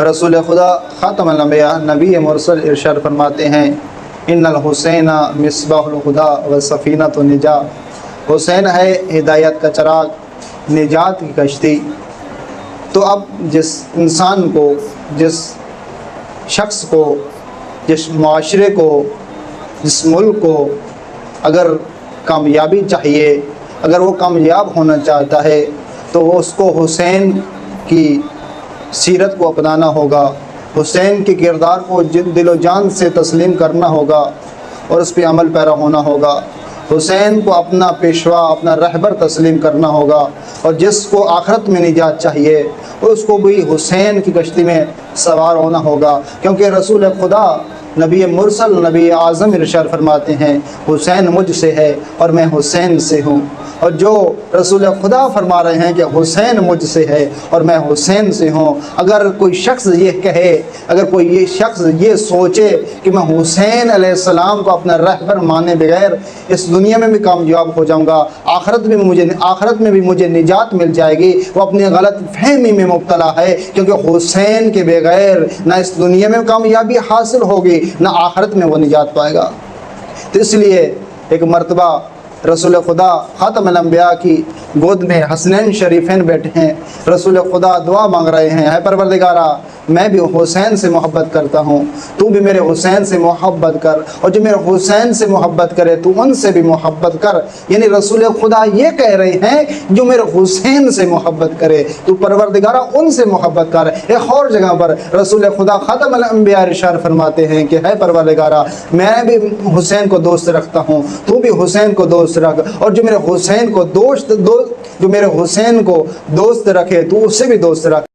رسول خدا خاتم الانبیاء نبی مرسل ارشاد فرماتے ہیں ان الحسین مصباح الہدیٰ و سفینۃ النجاۃ، حسین ہے ہدایت کا چراغ، نجات کی کشتی۔ تو اب جس انسان کو، جس شخص کو، جس معاشرے کو، جس ملک کو اگر کامیابی چاہیے، اگر وہ کامیاب ہونا چاہتا ہے تو اس کو حسین کی سیرت کو اپنانا ہوگا، حسین کے کردار کو دل و جان سے تسلیم کرنا ہوگا اور اس پہ عمل پیرا ہونا ہوگا۔ حسین کو اپنا پیشوا، اپنا رہبر تسلیم کرنا ہوگا، اور جس کو آخرت میں نجات چاہیے اس کو بھی حسین کی کشتی میں سوار ہونا ہوگا، کیونکہ رسول خدا نبی مرسل نبی اعظم ارشاد فرماتے ہیں حسین مجھ سے ہے اور میں حسین سے ہوں۔ اور جو رسول خدا فرما رہے ہیں کہ حسین مجھ سے ہے اور میں حسین سے ہوں، اگر کوئی شخص یہ کہے، اگر کوئی یہ شخص یہ سوچے کہ میں حسین علیہ السلام کو اپنا رہبر مانے بغیر اس دنیا میں بھی کامیاب ہو جاؤں گا، آخرت میں بھی مجھے نجات مل جائے گی، وہ اپنی غلط فہمی میں مبتلا ہے، کیونکہ حسین کے بغیر نہ اس دنیا میں کامیابی حاصل ہوگی نہ آخرت میں وہ نجات پائے گا۔ تو اس لیے ایک مرتبہ رسول خدا خاتم الانبیاء کی گود میں حسنین شریفین بیٹھے ہیں، رسول خدا دعا مانگ رہے ہیں، اے پروردگارا میں بھی حسین سے محبت کرتا ہوں، تو بھی میرے حسین سے محبت کر، اور جو میرے حسین سے محبت کرے تو ان سے بھی محبت کر۔ یعنی رسول خدا یہ کہہ رہے ہیں جو میرے حسین سے محبت کرے تو پروردگارا ان سے محبت کر۔ ایک اور جگہ پر رسول خدا خاتم الانبیاء ارشاد فرماتے ہیں کہ اے پروردگارا میں بھی حسین کو دوست رکھتا ہوں، تو بھی حسین کو دوست رکھ، اور جو میرے حسین کو دوست رکھے تو اس سے بھی دوست رکھ۔